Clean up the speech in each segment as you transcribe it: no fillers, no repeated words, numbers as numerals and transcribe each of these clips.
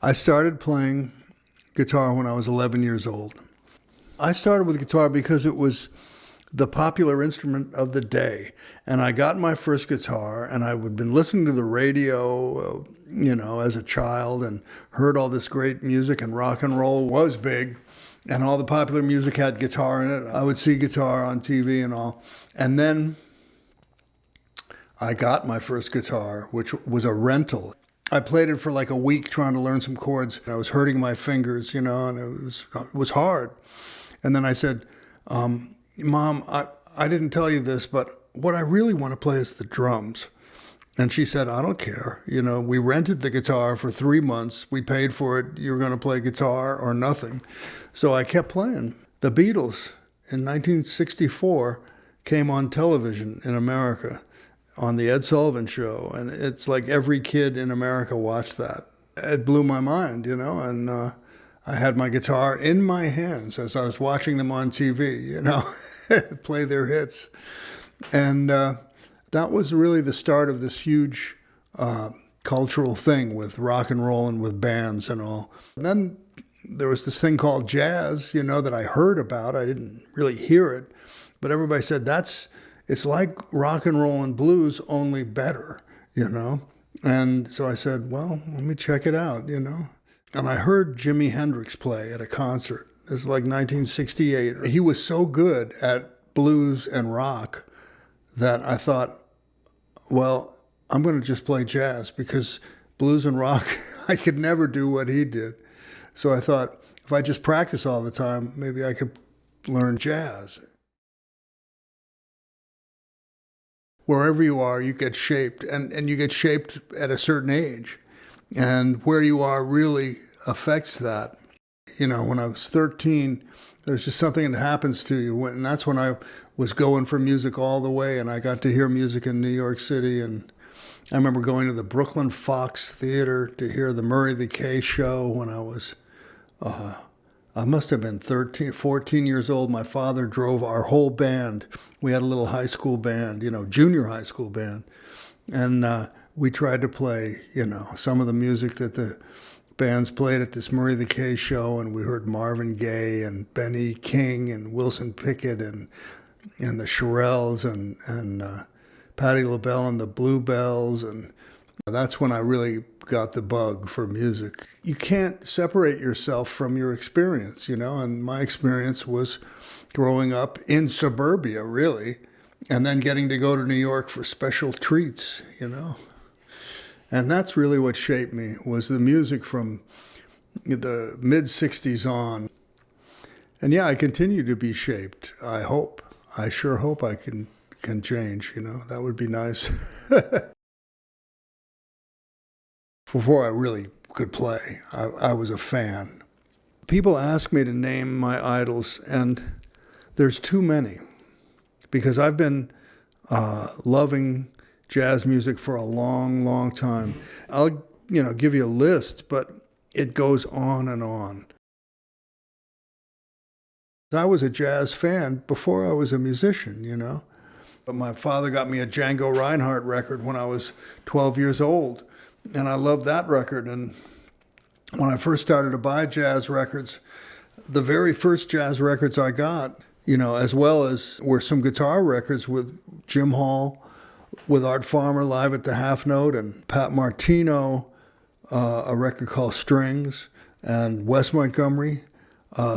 I started playing guitar when I was 11 years old. I started with guitar because it was the popular instrument of the day. And I got my first guitar, and I had been listening to the radio, as a child, and heard all this great music, and rock and roll was big, and all the popular music had guitar in it. I would see guitar on TV and all. And then I got my first guitar, which was a rental. I played it for like a week trying to learn some chords. I was hurting my fingers, and it was hard. And then I said, Mom, I didn't tell you this, but what I really want to play is the drums. And she said, I don't care. We rented the guitar for 3 months. We paid for it. You're going to play guitar or nothing. So I kept playing. The Beatles in 1964 came on television in America on the Ed Sullivan Show. And it's like every kid in America watched that. It blew my mind, and I had my guitar in my hands as I was watching them on TV, play their hits. And that was really the start of this huge cultural thing with rock and roll and with bands and all. And then there was this thing called jazz, that I heard about. I didn't really hear it, but everybody said it's like rock and roll and blues, only better, And so I said, well, let me check it out, And I heard Jimi Hendrix play at a concert. It was like 1968. He was so good at blues and rock that I thought, well, I'm going to just play jazz, because blues and rock, I could never do what he did. So I thought, if I just practice all the time, maybe I could learn jazz. Wherever you are, you get shaped, and you get shaped at a certain age. And where you are really affects that. When I was 13, there's just something that happens to you. And that's when I was going for music all the way, and I got to hear music in New York City. And I remember going to the Brooklyn Fox Theater to hear the Murray the K show when I was, I must have been 14 years old. My father drove our whole band. We had a little high school band, junior high school band. And we tried to play, some of the music that the bands played at this Murray the K show, and we heard Marvin Gaye and Benny King and Wilson Pickett and the Shirelles and Patti LaBelle and the Bluebells, and that's when I really got the bug for music. You can't separate yourself from your experience, and my experience was growing up in suburbia, really, and then getting to go to New York for special treats, And that's really what shaped me, was the music from the mid-'60s on. And yeah, I continue to be shaped, I hope. I sure hope I can change, That would be nice. Before I really could play, I was a fan. People ask me to name my idols, and there's too many, because I've been loving jazz music for a long, long time. I'll, give you a list, but it goes on and on. I was a jazz fan before I was a musician, But my father got me a Django Reinhardt record when I was 12 years old, and I loved that record. And when I first started to buy jazz records, the very first jazz records I got, as well as were some guitar records with Jim Hall, with Art Farmer live at the Half Note, and Pat Martino, a record called Strings, and Wes Montgomery,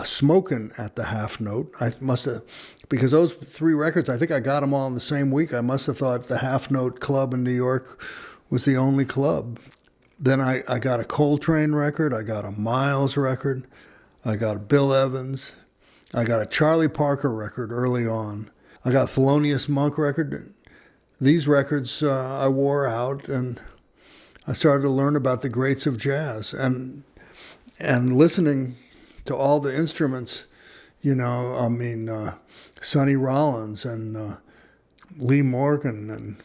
Smokin' at the Half Note. I must have, because those 3 records, I think I got them all in the same week. I must have thought the Half Note Club in New York was the only club. Then I got a Coltrane record, I got a Miles record, I got a Bill Evans, I got a Charlie Parker record early on. I got a Thelonious Monk record. These records I wore out, and I started to learn about the greats of jazz, and listening to all the instruments, Sonny Rollins and Lee Morgan and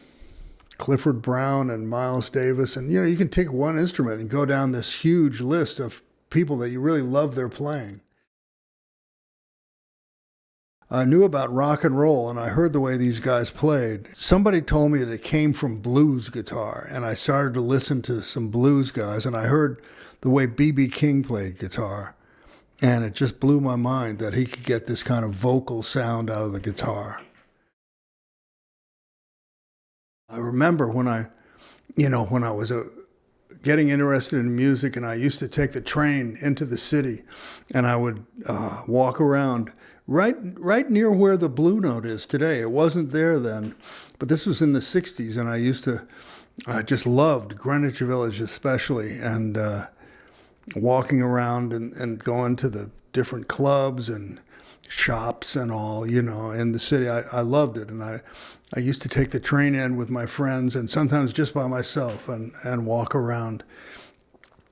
Clifford Brown and Miles Davis. And, you can take one instrument and go down this huge list of people that you really love their playing. I knew about rock and roll, and I heard the way these guys played. Somebody told me that it came from blues guitar, and I started to listen to some blues guys, and I heard the way B.B. King played guitar. And it just blew my mind that he could get this kind of vocal sound out of the guitar. I remember when I was getting interested in music, and I used to take the train into the city, and I would walk around right near where the Blue Note is today. It wasn't there then, but this was in the 60s, and I just loved Greenwich Village especially, and walking around and going to the different clubs and shops and all, in the city. I loved it, and I used to take the train in with my friends and sometimes just by myself and walk around,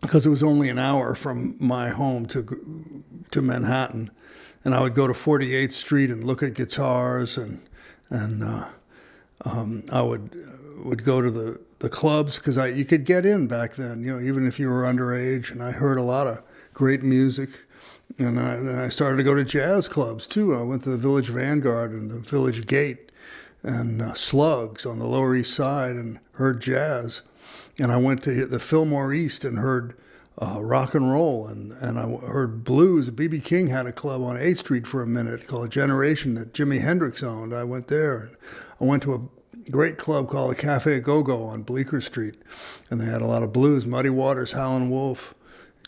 because it was only an hour from my home to Manhattan. And I would go to 48th Street and look at guitars, and I would go to the clubs, because you could get in back then, even if you were underage. And I heard a lot of great music. And I started to go to jazz clubs too. I went to the Village Vanguard and the Village Gate and Slugs on the Lower East Side and heard jazz. And I went to the Fillmore East and heard rock and roll, and I heard blues. B.B. King had a club on 8th Street for a minute called Generation that Jimi Hendrix owned. I went there. And I went to a great club called the Cafe Go-Go on Bleecker Street, and they had a lot of blues. Muddy Waters, Howlin' Wolf,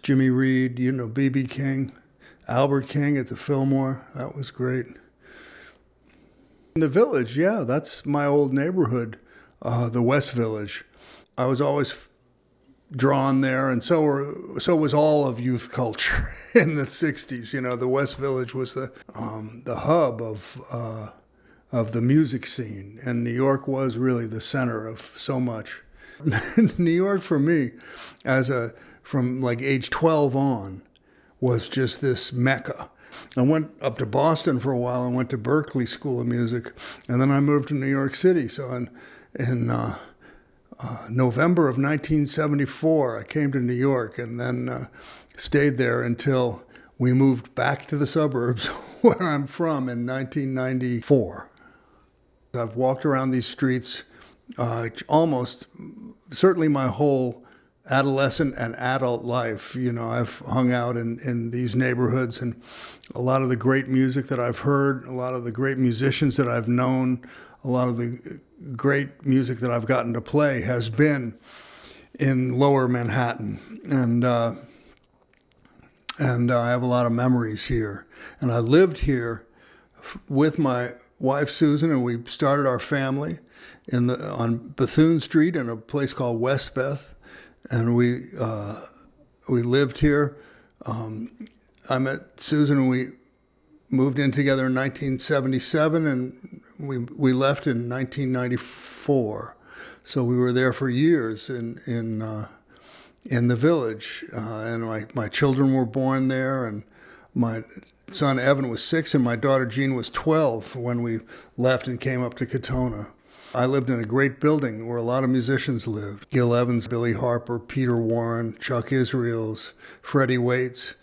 Jimmy Reed, B.B. King, Albert King at the Fillmore. That was great. In the Village, yeah, that's my old neighborhood, the West Village. I was always drawn there, and so was all of youth culture in the 60s. The West Village was the hub of the music scene, and New York was really the center of so much. New York for me, from like age 12 on, was just this mecca. I went up to Boston for a while and went to Berklee School of Music, and then I moved to New York City. So in November of 1974, I came to New York, and then stayed there until we moved back to the suburbs where I'm from in 1994. I've walked around these streets certainly my whole adolescent and adult life. I've hung out in these neighborhoods, and a lot of the great music that I've heard, a lot of the great musicians that I've known, a lot of the great music that I've gotten to play has been in Lower Manhattan. And I have a lot of memories here. And I lived here with my wife, Susan, and we started our family on Bethune Street in a place called West Beth. And we lived here. I met Susan, and we moved in together in 1977, and we left in 1994. So we were there for years in the Village, and my children were born there, and my son Evan was 6, and my daughter Jean was 12 when we left and came up to Katonah. I lived in a great building where a lot of musicians lived. Gil Evans, Billy Harper, Peter Warren, Chuck Israels, Freddie Waits.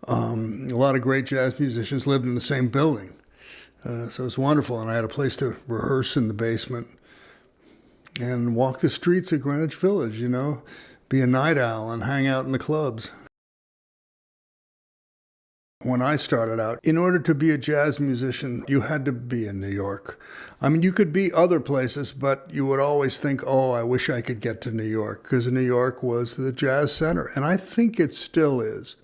A lot of great jazz musicians lived in the same building. So it was wonderful, and I had a place to rehearse in the basement and walk the streets of Greenwich Village, be a night owl and hang out in the clubs. When I started out, in order to be a jazz musician, you had to be in New York. I mean, you could be other places, but you would always think, oh, I wish I could get to New York, because New York was the jazz center, and I think it still is.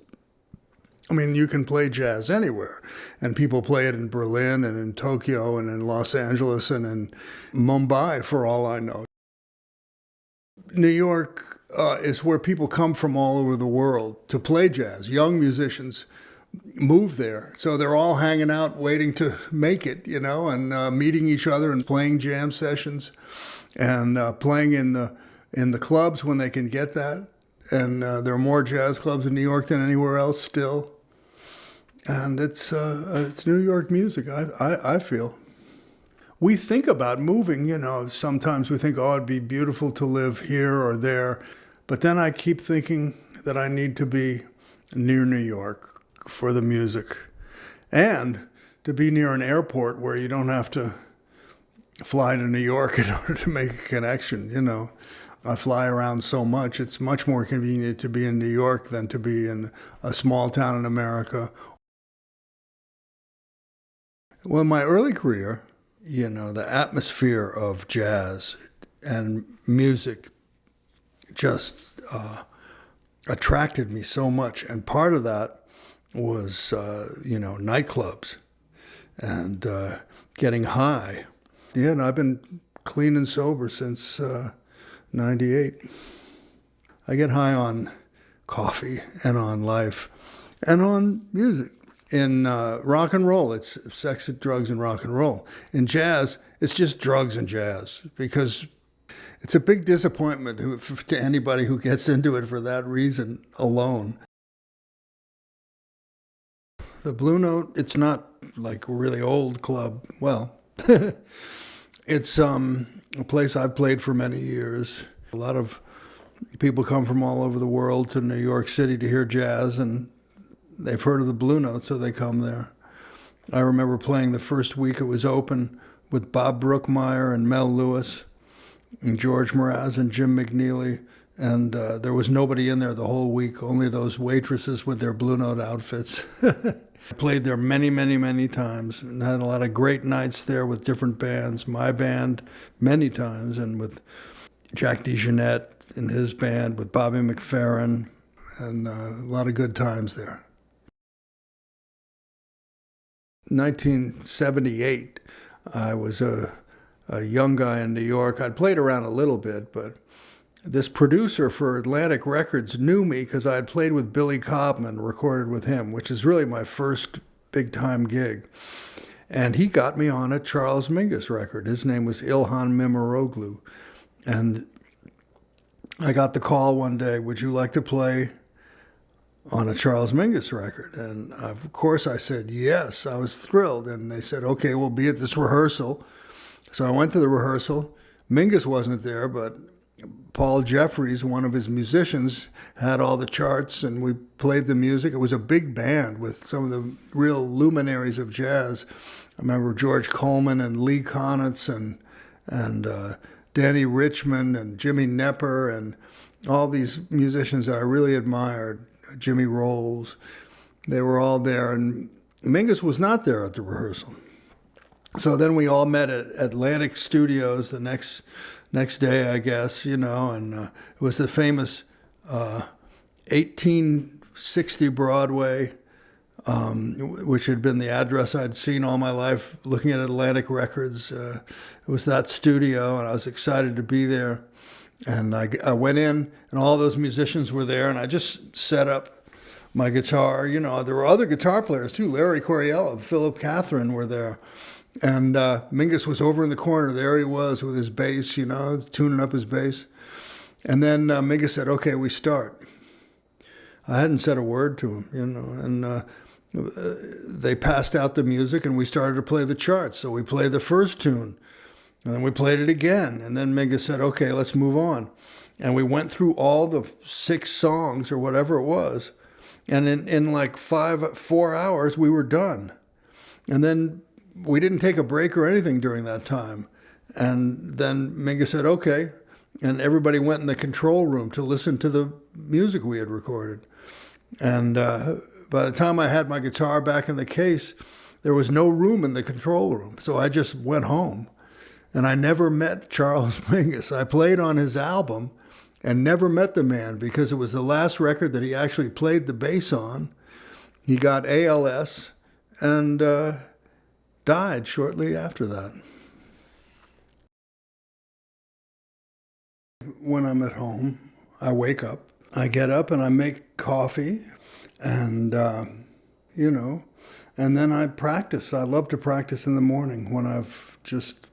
I mean, you can play jazz anywhere, and people play it in Berlin and in Tokyo and in Los Angeles and in Mumbai, for all I know. New York is where people come from all over the world to play jazz. Young musicians move there, so they're all hanging out waiting to make it, and meeting each other and playing jam sessions and playing in the clubs when they can get that. And there are more jazz clubs in New York than anywhere else still. And it's New York music, I feel. We think about moving, sometimes we think, oh, it'd be beautiful to live here or there. But then I keep thinking that I need to be near New York for the music, and to be near an airport where you don't have to fly to New York in order to make a connection, I fly around so much, it's much more convenient to be in New York than to be in a small town in America. Well, my early career, the atmosphere of jazz and music just attracted me so much. And part of that was, nightclubs and getting high. Yeah, and I've been clean and sober since 98. I get high on coffee and on life and on music. In rock and roll, it's sex, drugs, and rock and roll. In jazz, it's just drugs and jazz, because it's a big disappointment to anybody who gets into it for that reason alone. The Blue Note, it's not like a really old club. Well, it's a place I've played for many years. A lot of people come from all over the world to New York City to hear jazz, and they've heard of the Blue Note, so they come there. I remember playing the first week it was open with Bob Brookmeyer and Mel Lewis and George Mraz and Jim McNeely, and there was nobody in there the whole week, only those waitresses with their Blue Note outfits. I played there many, many, many times and had a lot of great nights there with different bands. My band many times, and with Jack DeJohnette and his band, with Bobby McFerrin, and a lot of good times there. 1978, I was a young guy in New York. I'd played around a little bit, but this producer for Atlantic Records knew me because I had played with Billy Cobham, recorded with him, which is really my first big-time gig. And he got me on a Charles Mingus record. His name was Ilhan Mimaroglu. And I got the call one day, would you like to play on a Charles Mingus record? And of course I said yes. I was thrilled. And they said, okay, we'll be at this rehearsal. So I went to the rehearsal. Mingus wasn't there, but Paul Jeffries, one of his musicians, had all the charts, and we played the music. It was a big band with some of the real luminaries of jazz. I remember George Coleman and Lee Konitz and Danny Richmond and Jimmy Knepper and all these musicians that I really admired. Jimmy Rolls, they were all there, and Mingus was not there at the rehearsal. So then we all met at Atlantic Studios the next day, I guess, and it was the famous 1860 Broadway, which had been the address I'd seen all my life looking at Atlantic Records. It was that studio, and I was excited to be there. And I went in, and all those musicians were there, and I just set up my guitar. There were other guitar players, too. Larry Coryell and Philip Catherine were there. And Mingus was over in the corner. There he was with his bass, tuning up his bass. And then Mingus said, okay, we start. I hadn't said a word to him, and they passed out the music, and we started to play the charts. So we played the first tune, and then we played it again. And then Mingus said, okay, let's move on. And we went through all the 6 songs or whatever it was. And in like 4 hours, we were done. And then we didn't take a break or anything during that time. And then Mingus said, okay. And everybody went in the control room to listen to the music we had recorded. And by the time I had my guitar back in the case, there was no room in the control room. So I just went home. And I never met Charles Mingus. I played on his album and never met the man because it was the last record that he actually played the bass on. He got ALS and died shortly after that. When I'm at home, I wake up. I get up and I make coffee and, and then I practice. I love to practice in the morning when I've just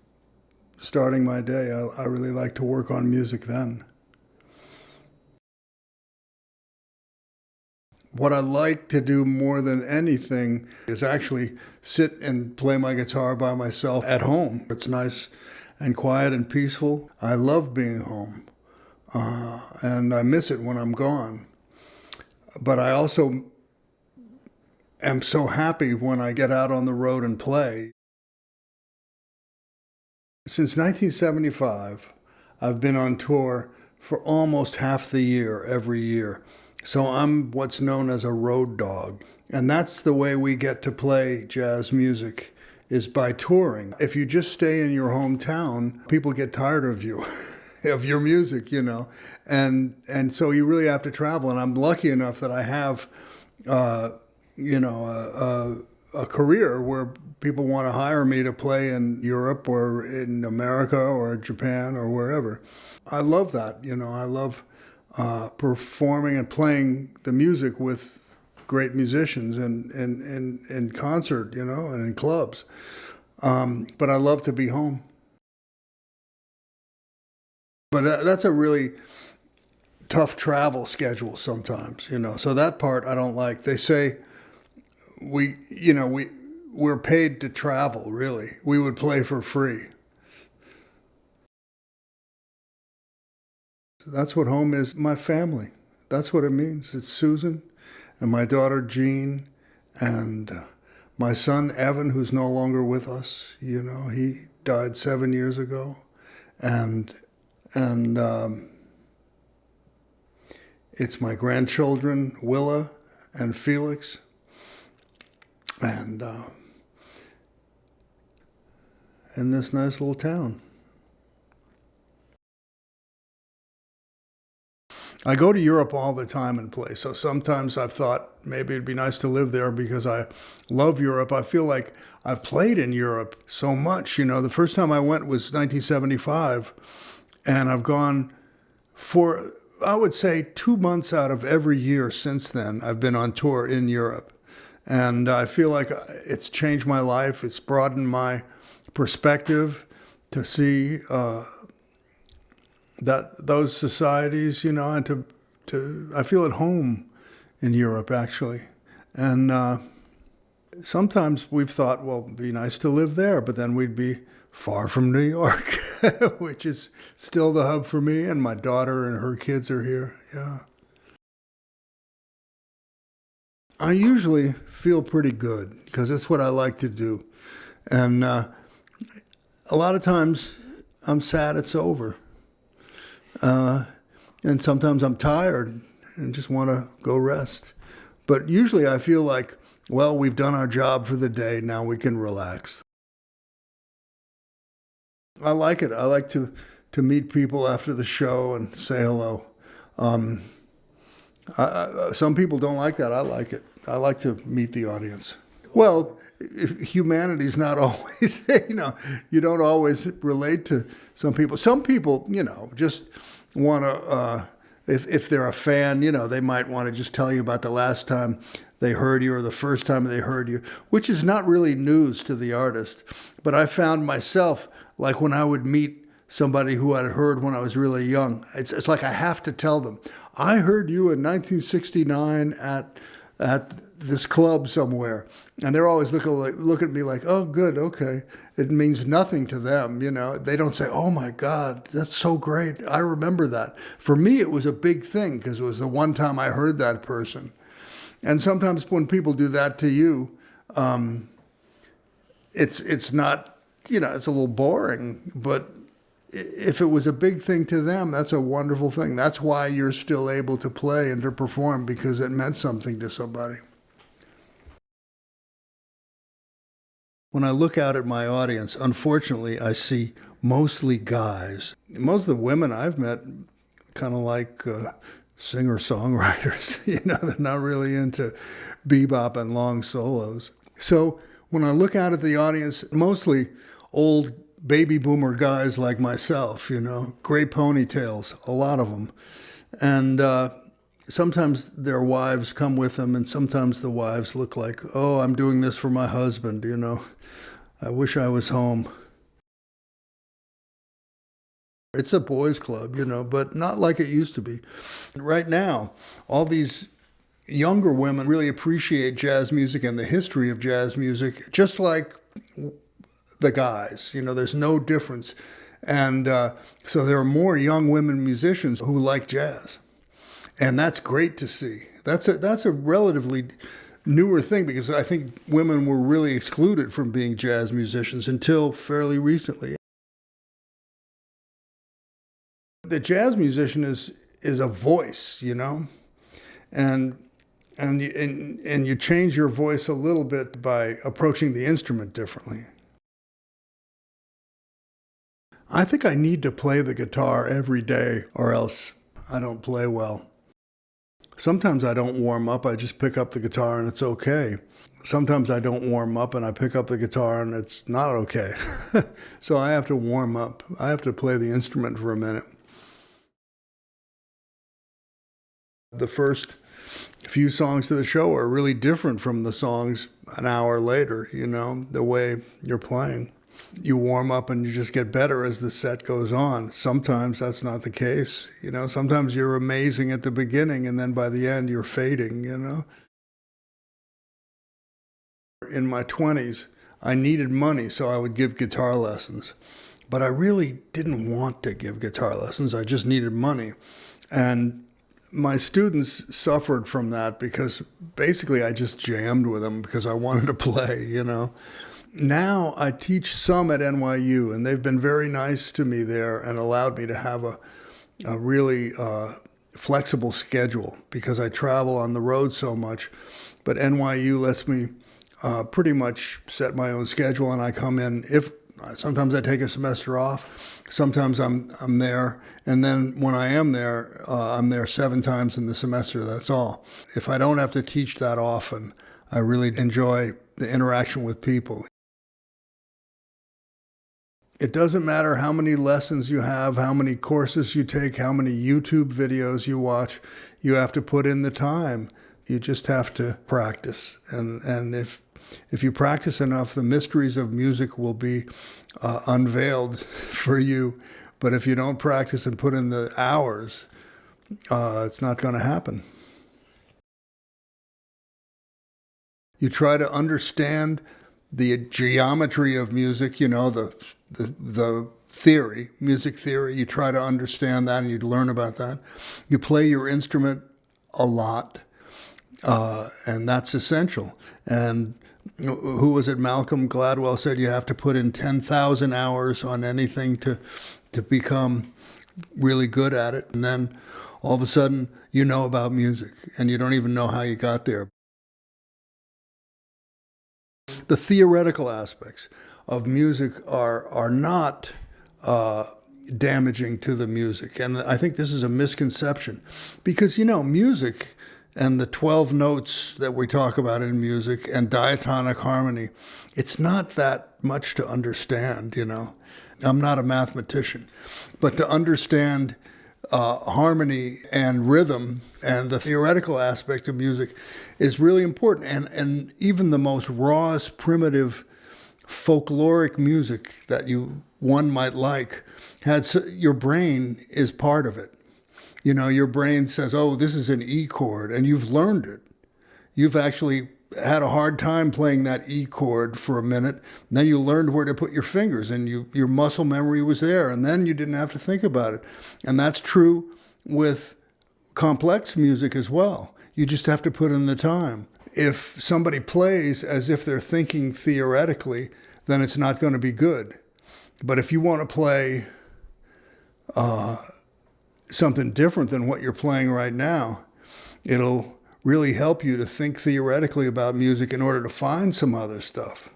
starting my day. I really like to work on music then. What I like to do more than anything is actually sit and play my guitar by myself at home. It's nice and quiet and peaceful. I love being home, and I miss it when I'm gone. But I also am so happy when I get out on the road and play. Since 1975, I've been on tour for almost half the year, every year. So I'm what's known as a road dog. And that's the way we get to play jazz music, is by touring. If you just stay in your hometown, people get tired of you, of your music, you know. And so you really have to travel. And I'm lucky enough that I have, you know, a career where people want to hire me to play in Europe or in America or Japan or wherever. I love that, you know. I love performing and playing the music with great musicians in concert, you know, and in clubs. But I love to be home. But that's a really tough travel schedule sometimes, you know. So that part I don't like. They say we're paid to travel, really. We would play for free. So that's what home is, my family. That's what it means. It's Susan and my daughter Jean and my son Evan, who's no longer with us. You know, he died 7 years ago. And it's my grandchildren, Willa and Felix. And in this nice little town. I go to Europe all the time and play, so sometimes I've thought maybe it'd be nice to live there because I love Europe. I feel like I've played in Europe so much. You know, the first time I went was 1975, and I've gone for, I would say, 2 months out of every year since then. I've been on tour in Europe, and I feel like it's changed my life. It's broadened my perspective to see those societies, you know, and to I feel at home in Europe, actually. And sometimes we've thought, well, it'd be nice to live there, but then we'd be far from New York, which is still the hub for me, and my daughter and her kids are here, yeah. I usually feel pretty good, because that's what I like to do. And a lot of times I'm sad it's over. And sometimes I'm tired and just want to go rest. But usually I feel like, well, we've done our job for the day, now we can relax. I like it. I like to meet people after the show and say hello. Some people don't like that. I like it. I like to meet the audience. Well, humanity's not always, you know, you don't always relate to some people. Some people, you know, just want to, if they're a fan, you know, they might want to just tell you about the last time they heard you or the first time they heard you, which is not really news to the artist. But I found myself, like when I would meet somebody who I'd heard when I was really young, it's like I have to tell them, I heard you in 1969 at this club somewhere. And they're always look at me like, oh, good, okay. It means nothing to them, you know. They don't say, oh, my God, that's so great. I remember that. For me, it was a big thing because it was the one time I heard that person. And sometimes when people do that to you, it's not, you know, it's a little boring. But if it was a big thing to them, that's a wonderful thing. That's why you're still able to play and to perform, because it meant something to somebody. When I look out at my audience, unfortunately, I see mostly guys. Most of the women I've met kind of like singer-songwriters. You know, they're not really into bebop and long solos. So when I look out at the audience, mostly old baby boomer guys like myself, you know, gray ponytails, a lot of them. And sometimes their wives come with them, and sometimes the wives look like, oh, I'm doing this for my husband, you know. I wish I was home. It's a boys' club, you know, but not like it used to be. Right now, all these younger women really appreciate jazz music and the history of jazz music, just like the guys. You know, there's no difference. And so there are more young women musicians who like jazz. And that's great to see. That's a relatively newer thing, because I think women were really excluded from being jazz musicians until fairly recently. The jazz musician is a voice, you know, and you change your voice a little bit by approaching the instrument differently. I think I need to play the guitar every day or else I don't play well. Sometimes I don't warm up, I just pick up the guitar and it's okay. Sometimes I don't warm up and I pick up the guitar and it's not okay. So I have to warm up. I have to play the instrument for a minute. The first few songs to the show are really different from the songs an hour later, you know, the way you're playing. You warm up and you just get better as the set goes on. Sometimes that's not the case, you know. Sometimes you're amazing at the beginning and then by the end you're fading, you know. In my 20s, I needed money, so I would give guitar lessons. But I really didn't want to give guitar lessons. I just needed money. And my students suffered from that because basically I just jammed with them because I wanted to play, you know. Now I teach some at NYU, and they've been very nice to me there and allowed me to have a really flexible schedule because I travel on the road so much. But NYU lets me pretty much set my own schedule, and I come in. Sometimes I take a semester off, sometimes I'm there, and then when I am there, I'm there 7 times in the semester. That's all. If I don't have to teach that often, I really enjoy the interaction with people. It doesn't matter how many lessons you have, how many courses you take, how many YouTube videos you watch. You have to put in the time. You just have to practice. And if you practice enough, the mysteries of music will be unveiled for you. But if you don't practice and put in the hours, it's not going to happen. You try to understand the geometry of music, you know, the theory, music theory. You try to understand that and you learn about that. You play your instrument a lot, and that's essential. And who was it? Malcolm Gladwell said you have to put in 10,000 hours on anything to become really good at it. And then all of a sudden you know about music and you don't even know how you got there. The theoretical aspects of music are not damaging to the music. And I think this is a misconception because, you know, music and the 12 notes that we talk about in music and diatonic harmony, it's not that much to understand, you know. I'm not a mathematician, but to understand harmony and rhythm and the theoretical aspect of music is really important. And even the most rawest, primitive, folkloric music that one might like, your brain is part of it. You know, your brain says, oh, this is an E chord, and you've learned it. You've actually had a hard time playing that E chord for a minute, and then you learned where to put your fingers, and your muscle memory was there, and then you didn't have to think about it. And that's true with complex music as well. You just have to put in the time. If somebody plays as if they're thinking theoretically, then it's not going to be good. But if you want to play something different than what you're playing right now, it'll really help you to think theoretically about music in order to find some other stuff.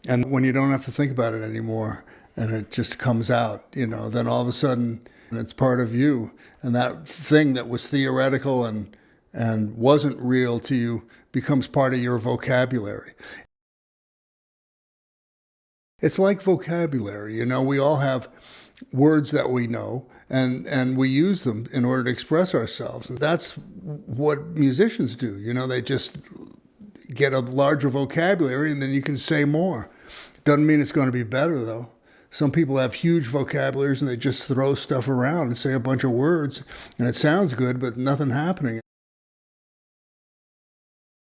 And when you don't have to think about it anymore and it just comes out, you know, then all of a sudden it's part of you. And that thing that was theoretical and wasn't real to you becomes part of your vocabulary. It's like vocabulary, you know, we all have words that we know, and we use them in order to express ourselves. And that's what musicians do. You know, they just get a larger vocabulary, and then you can say more. Doesn't mean it's going to be better, though. Some people have huge vocabularies, and they just throw stuff around and say a bunch of words, and it sounds good, but nothing happening.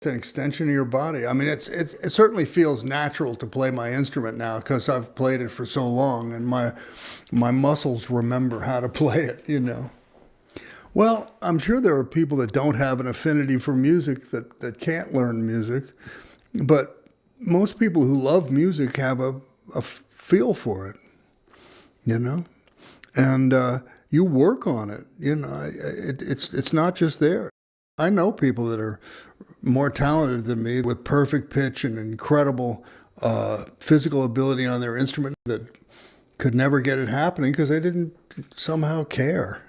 It's an extension of your body. I mean, it certainly feels natural to play my instrument now because I've played it for so long, and my muscles remember how to play it, you know. Well, I'm sure there are people that don't have an affinity for music that can't learn music, but most people who love music have a feel for it, you know. And you work on it. It's not just there. I know people that are more talented than me with perfect pitch and incredible physical ability on their instrument that could never get it happening because they didn't somehow care.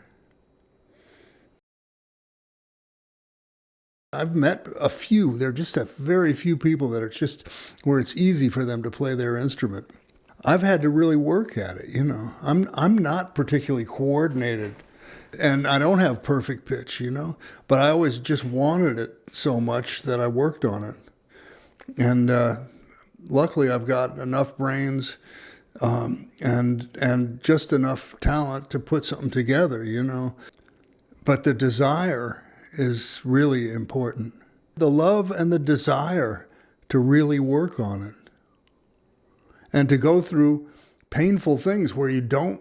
I've met a few. There are just a very few people that are just where it's easy for them to play their instrument. I've had to really work at it. I'm not particularly coordinated, and I don't have perfect pitch. But I always just wanted it so much that I worked on it. And luckily, I've got enough brains and just enough talent to put something together. But the desire is really important. The love and the desire to really work on it. And to go through painful things where you don't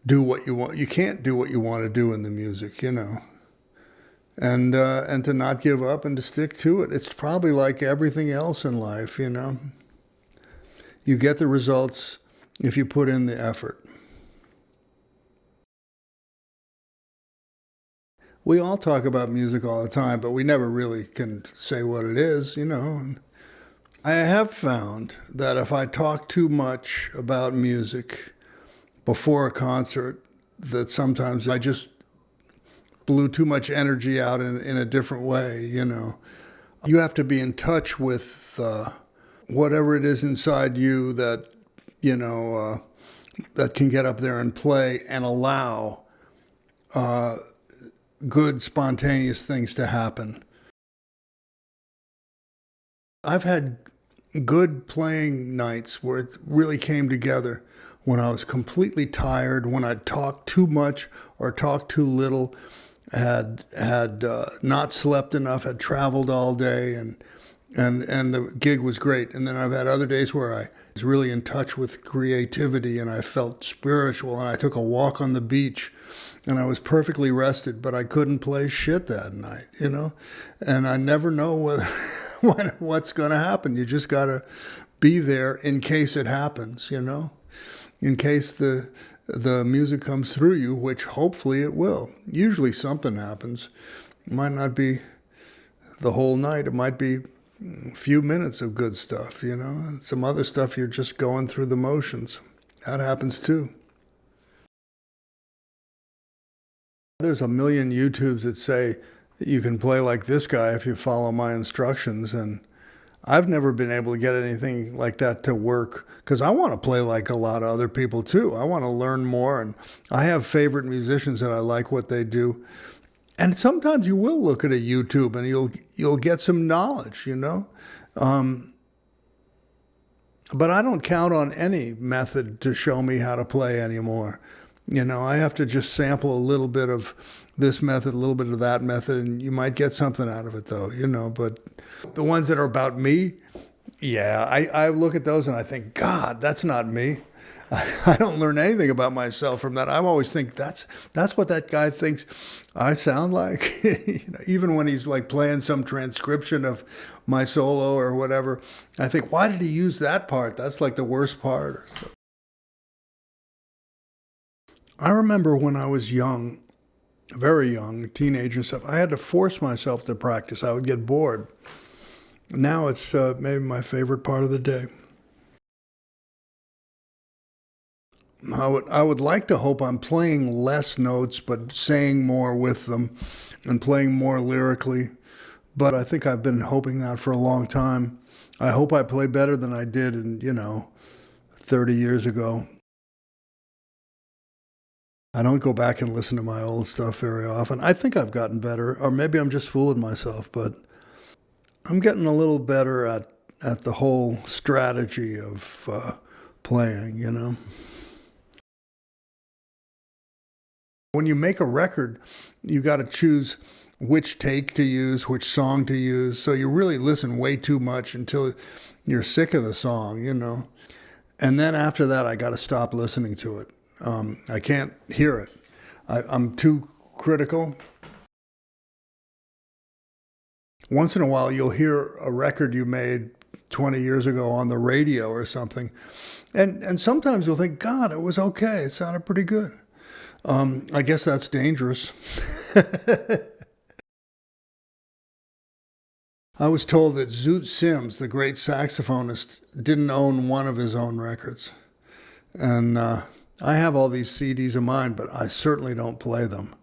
do what you want. You can't do what you want to do in the music, And to not give up and to stick to it. It's probably like everything else in life, You get the results if you put in the effort. We all talk about music all the time, but we never really can say what it is, I have found that if I talk too much about music before a concert, that sometimes I just blew too much energy out in a different way, You have to be in touch with whatever it is inside you that, that can get up there and play and allow good, spontaneous things to happen. I've had good playing nights where it really came together when I was completely tired, when I'd talked too much or talked too little, had not slept enough, had traveled all day, and the gig was great. And then I've had other days where I was really in touch with creativity and I felt spiritual, and I took a walk on the beach and I was perfectly rested, but I couldn't play shit that night, And I never know what's going to happen. You just got to be there in case it happens, in case the music comes through you, which hopefully it will. Usually something happens. It might not be the whole night. It might be a few minutes of good stuff, Some other stuff you're just going through the motions. That happens too. There's a million YouTubes that say that you can play like this guy if you follow my instructions, and I've never been able to get anything like that to work because I want to play like a lot of other people too. I want to learn more, and I have favorite musicians that I like what they do. And sometimes you will look at a YouTube and you'll get some knowledge, But I don't count on any method to show me how to play anymore. I have to just sample a little bit of this method, a little bit of that method, and you might get something out of it though, But the ones that are about me, yeah, I look at those and I think, God, that's not me. I don't learn anything about myself from that. I always think that's what that guy thinks I sound like. Even when he's like playing some transcription of my solo or whatever, I think, why did he use that part? That's like the worst part. Or so. I remember when I was young, very young, teenager and stuff, I had to force myself to practice. I would get bored. Now it's maybe my favorite part of the day. I would like to hope I'm playing less notes, but saying more with them and playing more lyrically. But I think I've been hoping that for a long time. I hope I play better than I did in, 30 years ago. I don't go back and listen to my old stuff very often. I think I've gotten better, or maybe I'm just fooling myself, but I'm getting a little better at the whole strategy of playing, When you make a record, you got to choose which take to use, which song to use. So you really listen way too much until you're sick of the song, And then after that, I got to stop listening to it. I can't hear it. I'm too critical. Once in a while, you'll hear a record you made 20 years ago on the radio or something. And sometimes you'll think, God, it was okay. It sounded pretty good. I guess that's dangerous. I was told that Zoot Sims, the great saxophonist, didn't own one of his own records. And I have all these CDs of mine, but I certainly don't play them.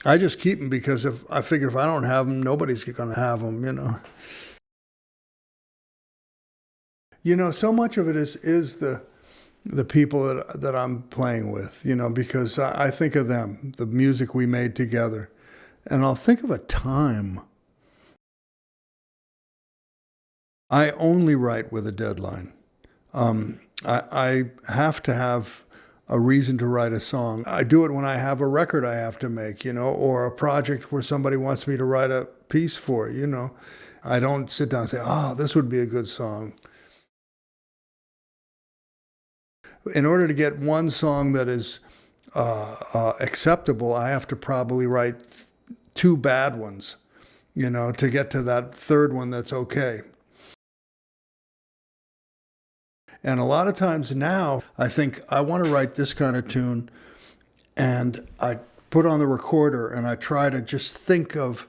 I just keep them because I figure if I don't have them, nobody's going to have them, you know. You know, so much of it is the people that I'm playing with, you know, because I think of them, the music we made together. And I'll think of a time. I only write with a deadline. I have to have a reason to write a song. I do it when I have a record I have to make, you know, or a project where somebody wants me to write a piece for, you know. I don't sit down and say, this would be a good song. In order to get one song that is acceptable, I have to probably write 2 bad ones, you know, to get to that third one that's okay. And a lot of times now, I think I want to write this kind of tune, and I put on the recorder and I try to just think of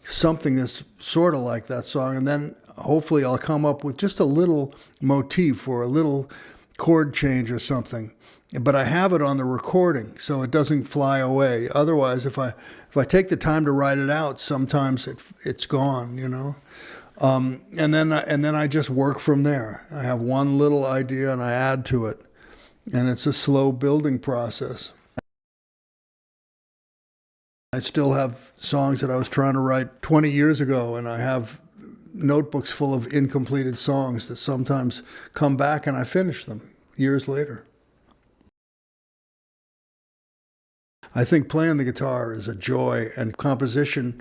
something that's sort of like that song, and then hopefully I'll come up with just a little motif or a little chord change or something. But I have it on the recording so it doesn't fly away. Otherwise, if I take the time to write it out, sometimes it's gone, you know. And then I just work from there. I have one little idea and I add to it, and it's a slow building process. I still have songs that I was trying to write 20 years ago, and I have notebooks full of incompleted songs that sometimes come back and I finish them years later. I think playing the guitar is a joy, and composition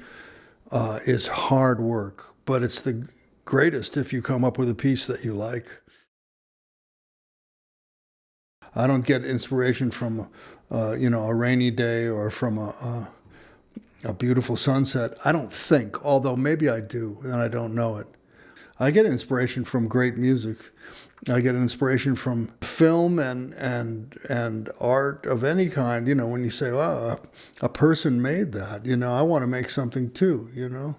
is hard work, but it's the greatest if you come up with a piece that you like. I don't get inspiration from, a rainy day or from a beautiful sunset. I don't think, although maybe I do, and I don't know it. I get inspiration from great music. I get inspiration from film and art of any kind. You know, when you say, "Wow, a person made that," you know, I want to make something too, you know.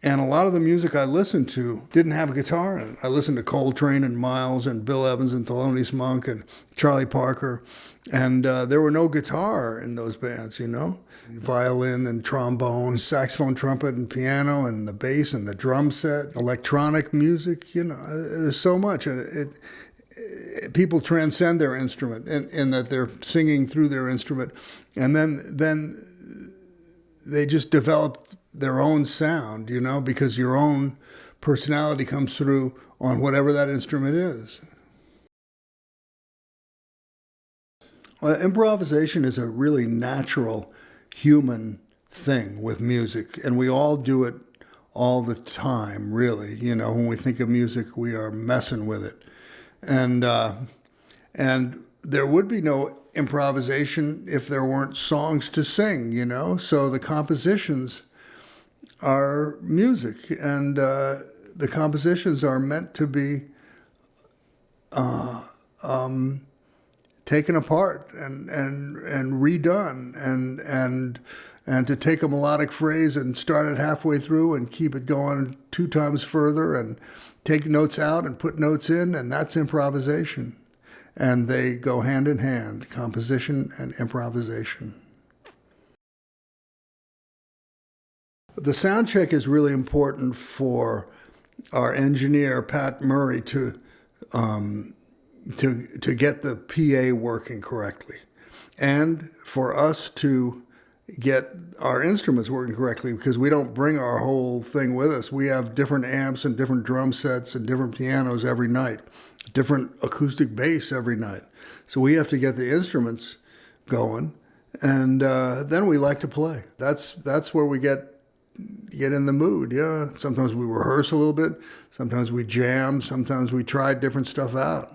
And a lot of the music I listened to didn't have a guitar in it. I listened to Coltrane and Miles and Bill Evans and Thelonious Monk and Charlie Parker, and there were no guitar in those bands, you know. Violin and trombone, saxophone, trumpet, and piano, and the bass and the drum set, electronic music, you know, there's so much. And people transcend their instrument in that they're singing through their instrument, and then they just develop their own sound, you know, because your own personality comes through on whatever that instrument is. Well, improvisation is a really natural human thing with music, and we all do it all the time, really. You know, when we think of music, we are messing with it. And there would be no improvisation if there weren't songs to sing, you know? So the compositions are music, and the compositions are meant to be taken apart and redone, and to take a melodic phrase and start it halfway through and keep it going 2 times further and take notes out and put notes in, and that's improvisation. And they go hand in hand, composition and improvisation. The sound check is really important for our engineer, Pat Murray, to get the PA working correctly, and for us to get our instruments working correctly, because we don't bring our whole thing with us. We have different amps and different drum sets and different pianos every night, different acoustic bass every night. So we have to get the instruments going, and then we like to play. That's where we get in the mood. Yeah, sometimes we rehearse a little bit, sometimes we jam, sometimes we try different stuff out.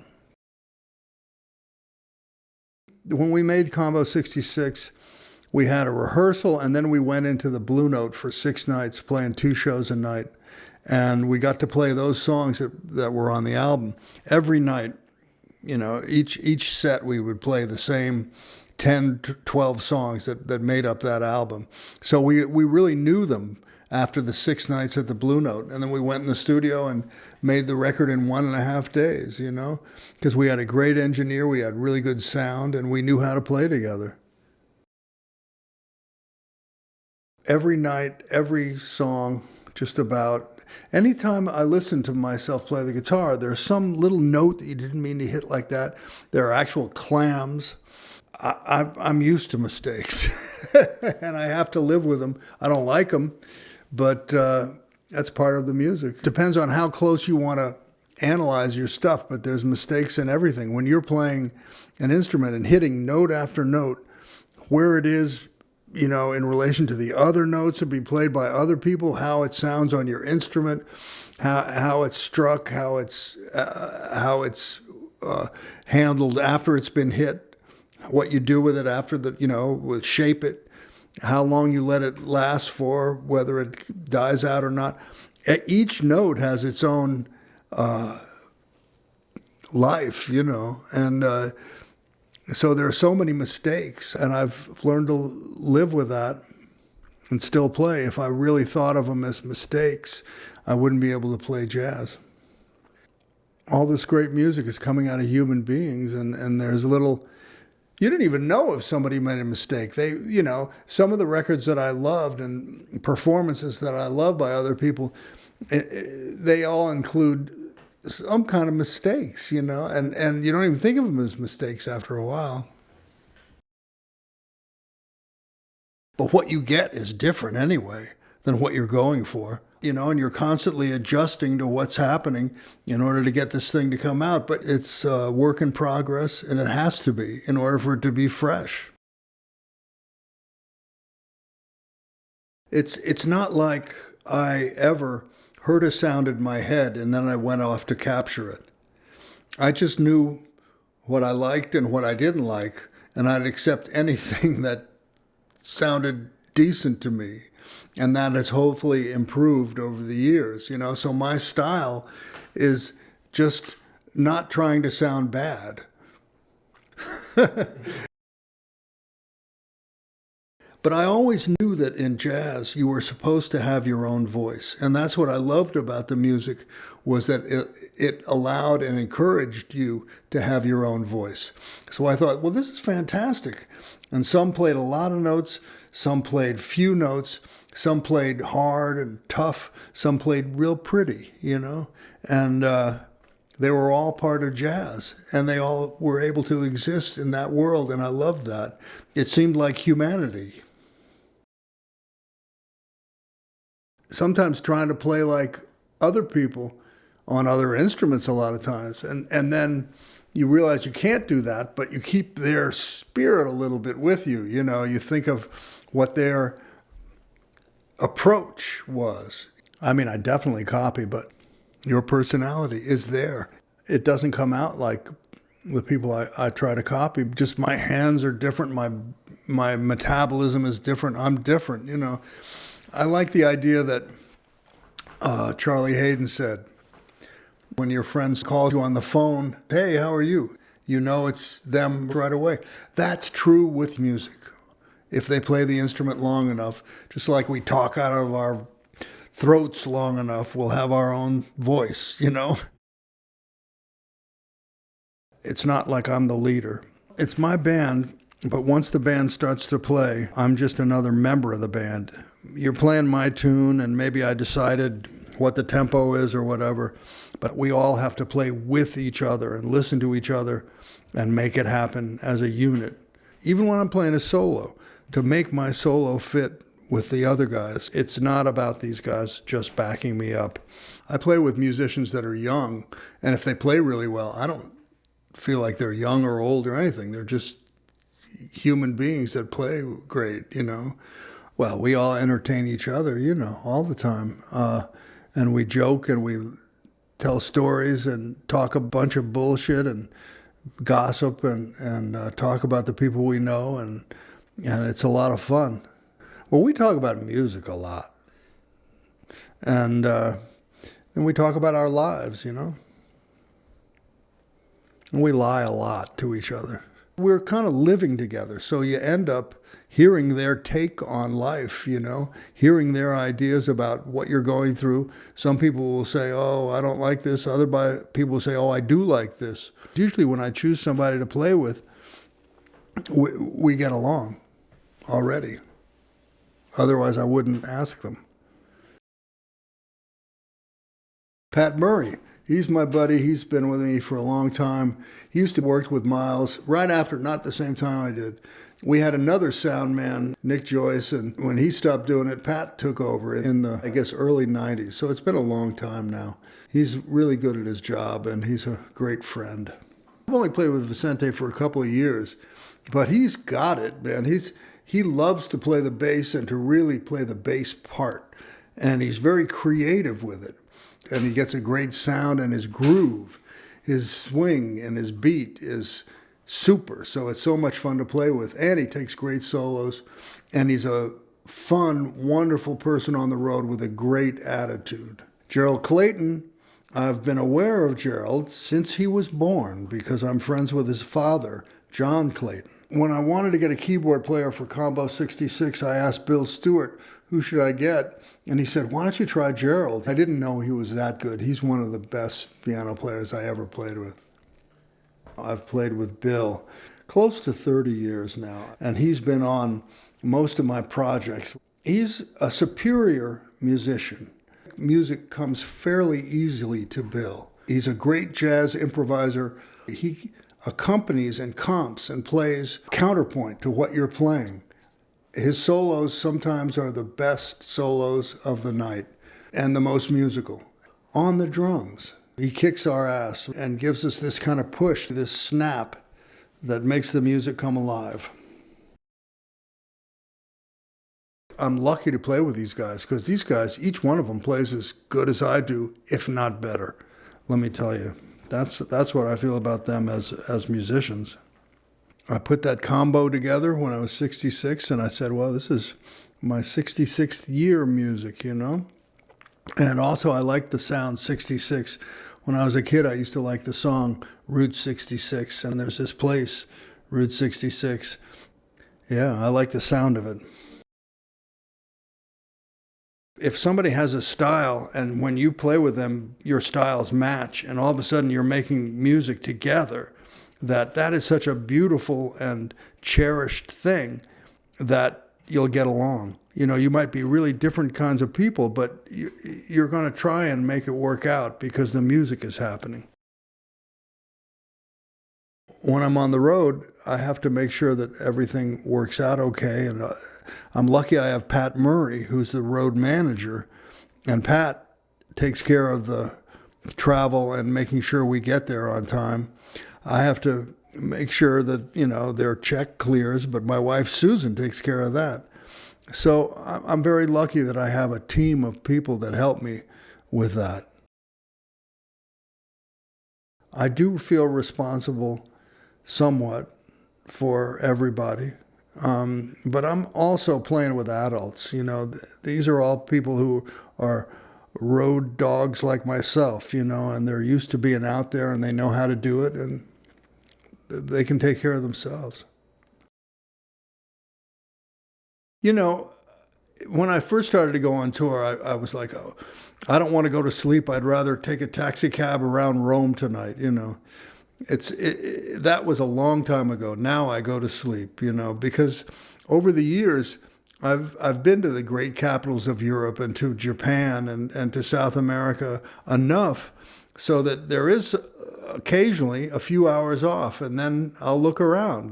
When we made Combo 66, we had a rehearsal, and then we went into the Blue Note for 6 nights, playing 2 shows a night. And we got to play those songs that were on the album every night Each set we would play the same 10 to 12 songs that made up that album. So we really knew them after the 6 nights at the Blue Note. And then we went in the studio and made the record in 1.5 days, because we had a great engineer, we had really good sound, and we knew how to play together. Every night, every song, just about, anytime I listen to myself play the guitar, there's some little note that you didn't mean to hit like that. There are actual clams. I'm used to mistakes, and I have to live with them. I don't like them, but that's part of the music. Depends on how close you want to analyze your stuff, but there's mistakes in everything. When you're playing an instrument and hitting note after note, where it is, in relation to the other notes to be played by other people, how it sounds on your instrument, how it's struck, how it's handled after it's been hit, what you do with it after shape it, how long you let it last for, whether it dies out or not. Each note has its own life, and so there are so many mistakes, and I've learned to live with that and still play. If I really thought of them as mistakes, I wouldn't be able to play jazz. All this great music is coming out of human beings, and there's little... You didn't even know if somebody made a mistake. Some of the records that I loved and performances that I love by other people, they all include some kind of mistakes, and you don't even think of them as mistakes after a while. But what you get is different anyway than what you're going for, and you're constantly adjusting to what's happening in order to get this thing to come out. But it's a work in progress, and it has to be in order for it to be fresh. It's not like I ever heard a sound in my head and then I went off to capture it. I just knew what I liked and what I didn't like, and I'd accept anything that sounded decent to me. And that has hopefully improved over the years, So my style is just not trying to sound bad. But I always knew that in jazz, you were supposed to have your own voice. And that's what I loved about the music, was that it allowed and encouraged you to have your own voice. So I thought, well, this is fantastic. And some played a lot of notes, some played few notes, some played hard and tough, some played real pretty, And they were all part of jazz, and they all were able to exist in that world, and I loved that. It seemed like humanity. Sometimes trying to play like other people on other instruments a lot of times, and then you realize you can't do that, but you keep their spirit a little bit with you. You think of what their approach was. I mean, I definitely copy, but your personality is there. It doesn't come out like the people I try to copy. Just my hands are different. My metabolism is different. I'm different, I like the idea that Charlie Hayden said, when your friends call you on the phone, hey, how are you? It's them right away. That's true with music. If they play the instrument long enough, just like we talk out of our throats long enough, we'll have our own voice, It's not like I'm the leader. It's my band, but once the band starts to play, I'm just another member of the band. You're playing my tune, and maybe I decided what the tempo is or whatever, but we all have to play with each other and listen to each other and make it happen as a unit. Even when I'm playing a solo, to make my solo fit with the other guys, it's not about these guys just backing me up. I play with musicians that are young, and if they play really well, I don't feel like they're young or old or anything. They're just human beings that play great, Well, we all entertain each other, all the time. And we joke and we tell stories and talk a bunch of bullshit and gossip and talk about the people we know, and it's a lot of fun. Well, we talk about music a lot. And then we talk about our lives, And we lie a lot to each other. We're kind of living together, so you end up hearing their take on life, hearing their ideas about what you're going through. Some people will say, oh, I don't like this. Other people will say, oh, I do like this. Usually when I choose somebody to play with, we get along already. Otherwise, I wouldn't ask them. Pat Murray, he's my buddy. He's been with me for a long time. He used to work with Miles right after, not the same time I did. We had another sound man, Nick Joyce, and when he stopped doing it, Pat took over in the, early 90s. So it's been a long time now. He's really good at his job, and he's a great friend. I've only played with Vicente for a couple of years, but he's got it, man. He loves to play the bass and to really play the bass part, and he's very creative with it. And he gets a great sound, and his groove, his swing, and his beat is super. So it's so much fun to play with. And he takes great solos, and he's a fun, wonderful person on the road with a great attitude. Gerald Clayton, I've been aware of Gerald since he was born because I'm friends with his father, John Clayton. When I wanted to get a keyboard player for Combo 66, I asked Bill Stewart, who should I get? And he said, why don't you try Gerald? I didn't know he was that good. He's one of the best piano players I ever played with. I've played with Bill close to 30 years now, and he's been on most of my projects. He's a superior musician. Music comes fairly easily to Bill. He's a great jazz improviser. He accompanies and comps and plays counterpoint to what you're playing. His solos sometimes are the best solos of the night and the most musical. On the drums, he kicks our ass and gives us this kind of push, this snap that makes the music come alive. I'm lucky to play with these guys because these guys, each one of them plays as good as I do, if not better. Let me tell you, that's what I feel about them as musicians. I put that combo together when I was 66, and I said, well, this is my 66th year music, And also, I like the sound 66. When I was a kid, I used to like the song Route 66, and there's this place, Route 66. Yeah, I like the sound of it. If somebody has a style, and when you play with them, your styles match, and all of a sudden you're making music together, that is such a beautiful and cherished thing that you'll get along. You might be really different kinds of people, but you're going to try and make it work out because the music is happening. When I'm on the road, I have to make sure that everything works out okay. And I'm lucky I have Pat Murray, who's the road manager. And Pat takes care of the travel and making sure we get there on time. I have to make sure that, their check clears, but my wife, Susan, takes care of that. So I'm very lucky that I have a team of people that help me with that. I do feel responsible somewhat for everybody, but I'm also playing with adults. These are all people who are road dogs like myself, and they're used to being out there and they know how to do it and they can take care of themselves. When I first started to go on tour, I was like, oh, I don't want to go to sleep. I'd rather take a taxi cab around Rome tonight, That was a long time ago. Now I go to sleep, because over the years, I've been to the great capitals of Europe and to Japan and to South America enough so that there is occasionally a few hours off, and then I'll look around,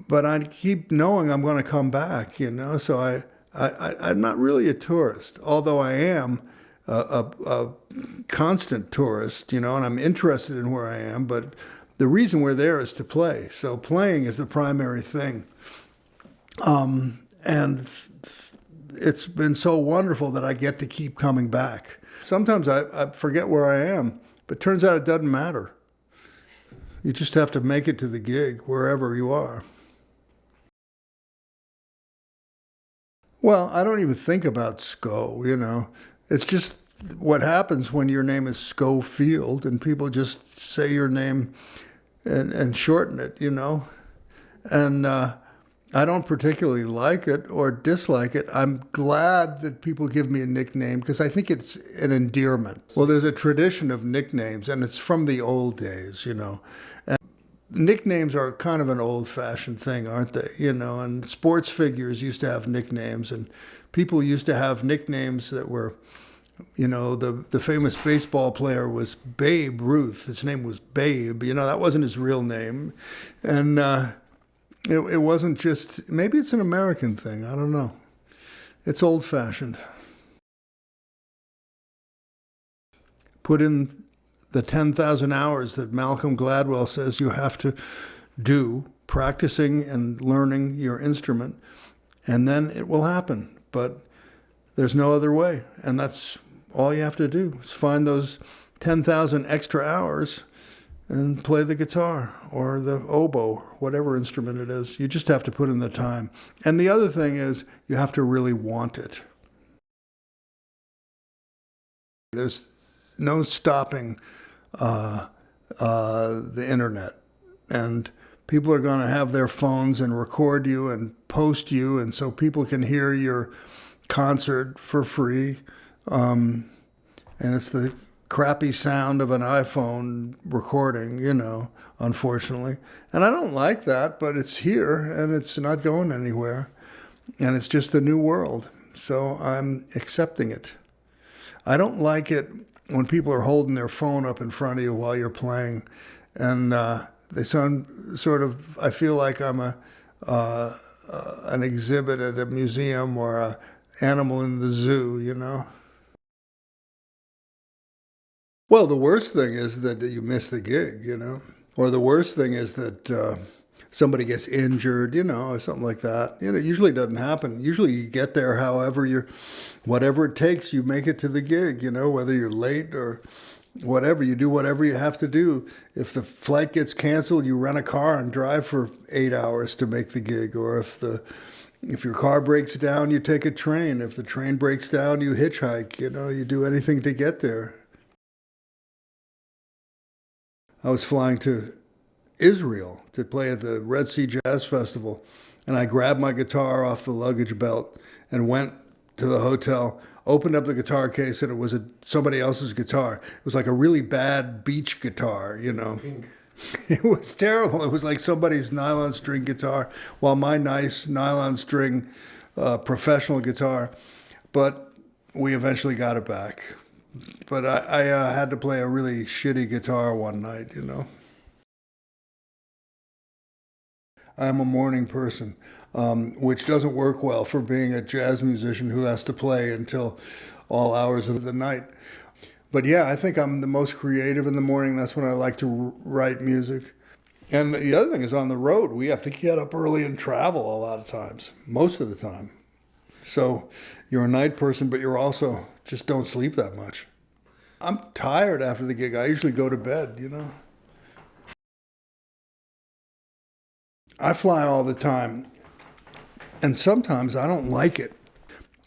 But I keep knowing I'm going to come back, So I'm not really a tourist, although I am a constant tourist, and I'm interested in where I am. But the reason we're there is to play. So playing is the primary thing. And it's been so wonderful that I get to keep coming back. Sometimes I forget where I am, but turns out it doesn't matter. You just have to make it to the gig wherever you are. Well, I don't even think about SCO, It's just what happens when your name is Scofield and people just say your name and shorten it, you know. And I don't particularly like it or dislike it. I'm glad that people give me a nickname because I think it's an endearment. Well, there's a tradition of nicknames, and it's from the old days, you know. And nicknames are kind of an old-fashioned thing, aren't they? You know, and sports figures used to have nicknames, and people used to have nicknames that were, you know, the famous baseball player was Babe Ruth. His name was Babe. You know, that wasn't his real name. And it wasn't just, maybe it's an American thing. I don't know. It's old-fashioned. Put in the 10,000 hours that Malcolm Gladwell says you have to do, practicing and learning your instrument, and then it will happen. But there's no other way, and that's all you have to do is find those 10,000 extra hours and play the guitar or the oboe, whatever instrument it is. You just have to put in the time. And the other thing is you have to really want it. There's no stopping the internet. And people are going to have their phones and record you and post you, and so people can hear your concert for free. And it's the crappy sound of an iPhone recording, you know, unfortunately. And I don't like that, but it's here and it's not going anywhere. And it's just the new world. So I'm accepting it. I don't like it when people are holding their phone up in front of you while you're playing. And they sound sort of, I feel like I'm an exhibit at a museum or an animal in the zoo, you know. Well, the worst thing is that you miss the gig, you know, or the worst thing is that somebody gets injured, you know, or something like that. You know, it usually doesn't happen. Usually you get there whatever it takes, you make it to the gig, you know, whether you're late or whatever, you do whatever you have to do. If the flight gets canceled, you rent a car and drive for 8 hours to make the gig. Or if your car breaks down, you take a train. If the train breaks down, you hitchhike, you know, you do anything to get there. I was flying to Israel to play at the Red Sea Jazz Festival, and I grabbed my guitar off the luggage belt and went to the hotel, opened up the guitar case, and it was somebody else's guitar. It was like a really bad beach guitar, you know. It was terrible. It was like somebody's nylon string guitar, while my nice nylon string professional guitar. But we eventually got it back. But I had to play a really shitty guitar one night, you know. I'm a morning person, which doesn't work well for being a jazz musician who has to play until all hours of the night. But yeah, I think I'm the most creative in the morning. That's when I like to write music. And the other thing is on the road, we have to get up early and travel a lot of times, most of the time. So you're a night person, but you're also just don't sleep that much. I'm tired after the gig. I usually go to bed, you know. I fly all the time, and sometimes I don't like it.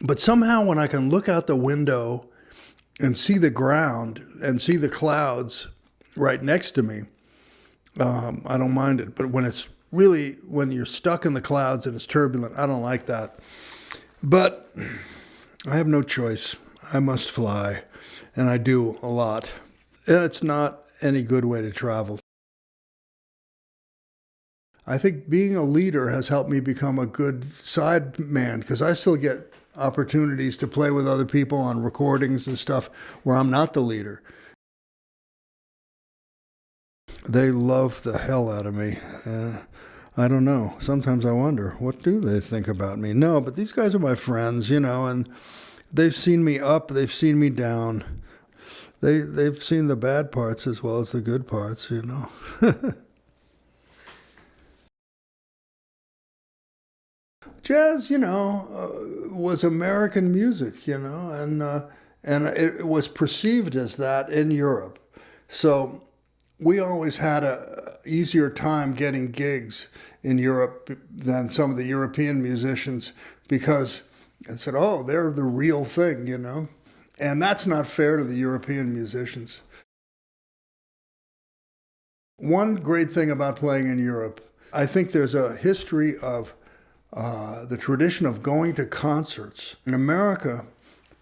But somehow when I can look out the window and see the ground and see the clouds right next to me, I don't mind it. But when you're stuck in the clouds and it's turbulent, I don't like that. But I have no choice. I must fly, and I do a lot. And it's not any good way to travel. I think being a leader has helped me become a good side man, because I still get opportunities to play with other people on recordings and stuff where I'm not the leader. They love the hell out of me. I don't know. Sometimes I wonder, what do they think about me? No, but these guys are my friends, you know, and they've seen me up, they've seen me down. They've seen the bad parts as well as the good parts, you know. Jazz, you know, was American music, you know, and it was perceived as that in Europe. So we always had a easier time getting gigs in Europe than some of the European musicians, because I said, oh, they're the real thing, you know. And that's not fair to the European musicians. One great thing about playing in Europe, I think there's a history of the tradition of going to concerts. In America,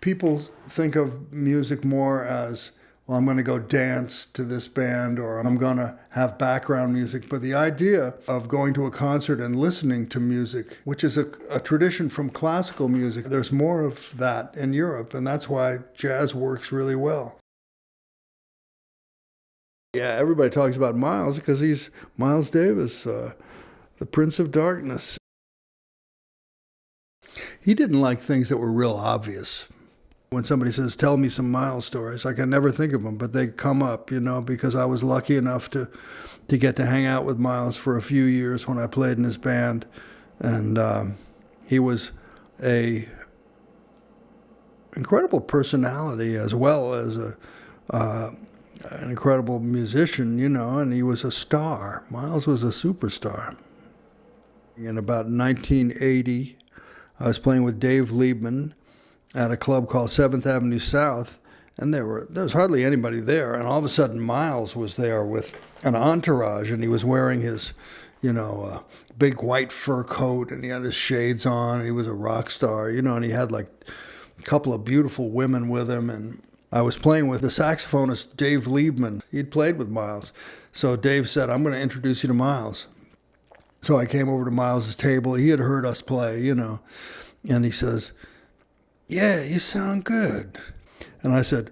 people think of music more as, well, I'm going to go dance to this band, or I'm going to have background music. But the idea of going to a concert and listening to music, which is a tradition from classical music, there's more of that in Europe, and that's why jazz works really well. Yeah, everybody talks about Miles because he's Miles Davis, the Prince of Darkness. He didn't like things that were real obvious. When somebody says, tell me some Miles stories, I can never think of them, but they come up, because I was lucky enough to get to hang out with Miles for a few years when I played in his band. And he was a incredible personality as well as an incredible musician, and he was a star. Miles was a superstar. In about 1980, I was playing with Dave Liebman at a club called 7th Avenue South, and there was hardly anybody there, and all of a sudden Miles was there with an entourage, and he was wearing his, big white fur coat, and he had his shades on, and he was a rock star, and he had like a couple of beautiful women with him, and I was playing with the saxophonist Dave Liebman. He'd played with Miles, so Dave said, I'm going to introduce you to Miles. So I came over to Miles's table. He had heard us play, and he says, yeah, you sound good. And I said,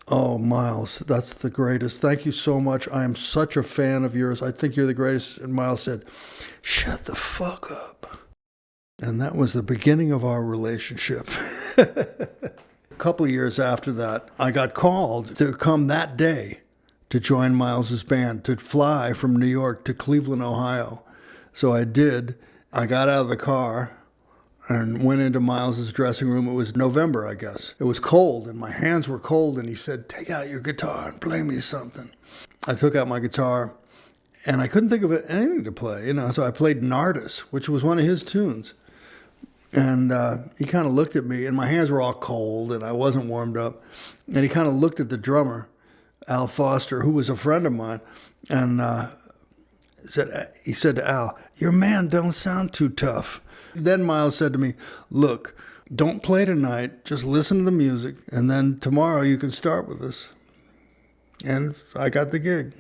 oh, Miles, that's the greatest. Thank you so much. I am such a fan of yours. I think you're the greatest. And Miles said, shut the fuck up. And that was the beginning of our relationship. A couple of years after that, I got called to come that day to join Miles's band, to fly from New York to Cleveland, Ohio. So I did. I got out of the car and went into Miles's dressing room. It was November, I guess. It was cold, and my hands were cold, and he said, take out your guitar and play me something. I took out my guitar, and I couldn't think of anything to play, so I played Nardis, which was one of his tunes. And he kind of looked at me, and my hands were all cold, and I wasn't warmed up. And he kind of looked at the drummer, Al Foster, who was a friend of mine, and he said to Al, your man don't sound too tough. Then Miles said to me, look, don't play tonight, just listen to the music, and then tomorrow you can start with us. And I got the gig.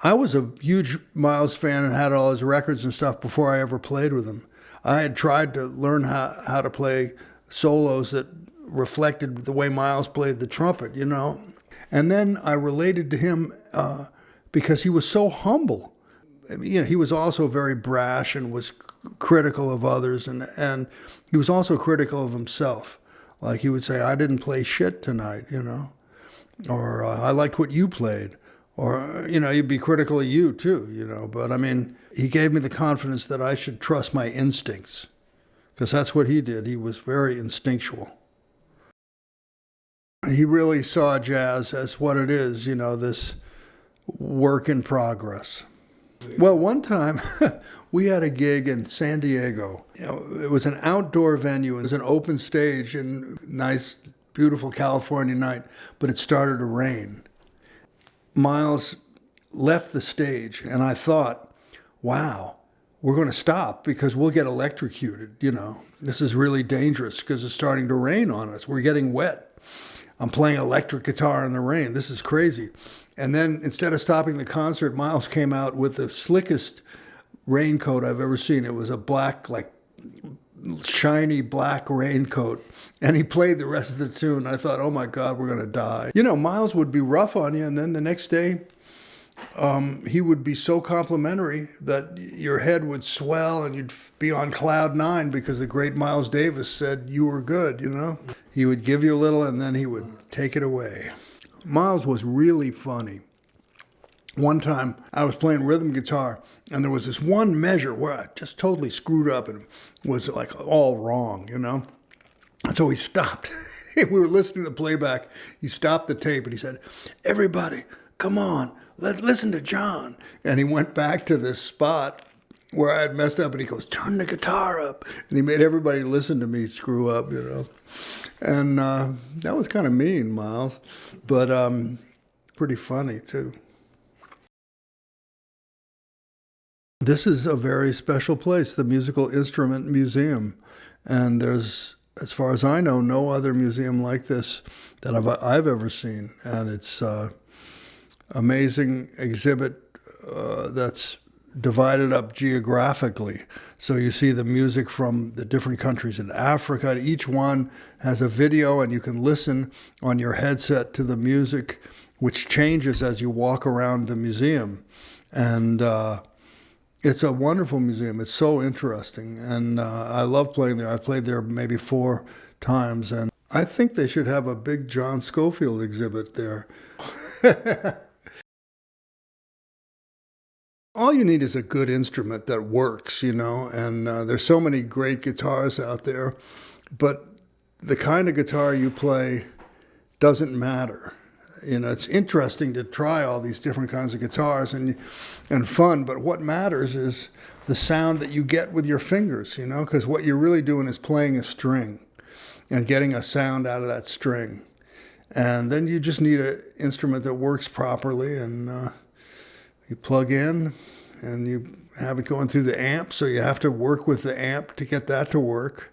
I was a huge Miles fan and had all his records and stuff before I ever played with him. I had tried to learn how to play solos that reflected the way Miles played the trumpet, And then I related to him because he was so humble. He was also very brash and was critical of others, and he was also critical of himself. Like he would say, I didn't play shit tonight, or I liked what you played, or, he'd be critical of you too, but he gave me the confidence that I should trust my instincts, because that's what he did. He was very instinctual. He really saw jazz as what it is, this work in progress. Well, one time we had a gig in San Diego. It was an outdoor venue. It was an open stage and nice, beautiful California night, but it started to rain. Miles left the stage, and I thought, wow, we're going to stop because we'll get electrocuted. This is really dangerous because it's starting to rain on us. We're getting wet. I'm playing electric guitar in the rain. This is crazy. And then instead of stopping the concert, Miles came out with the slickest raincoat I've ever seen. It was a black, shiny black raincoat. And he played the rest of the tune. I thought, oh my God, we're going to die. Miles would be rough on you. And then the next day, he would be so complimentary that your head would swell and you'd be on cloud nine because the great Miles Davis said you were good, He would give you a little and then he would take it away. Miles was really funny. One time I was playing rhythm guitar and there was this one measure where I just totally screwed up and it was all wrong, And so he stopped. We were listening to the playback. He stopped the tape and he said, everybody, come on, listen to John. And he went back to this spot where I had messed up, and he goes, "Turn the guitar up," and he made everybody listen to me screw up, And that was kind of mean, Miles, but pretty funny too. This is a very special place, the Musical Instrument Museum, and there's, as far as I know, no other museum like this that I've ever seen, and it's amazing exhibit that's divided up geographically. So you see the music from the different countries in Africa. Each one has a video, and you can listen on your headset to the music, which changes as you walk around the museum. And it's a wonderful museum. It's so interesting, and I love playing there. I played there maybe 4 times, and I think they should have a big John Scofield exhibit there. All you need is a good instrument that works, and there's so many great guitars out there, but the kind of guitar you play doesn't matter. It's interesting to try all these different kinds of guitars and fun, but what matters is the sound that you get with your fingers, because what you're really doing is playing a string and getting a sound out of that string. And then you just need an instrument that works properly, and you plug in and you have it going through the amp, so you have to work with the amp to get that to work.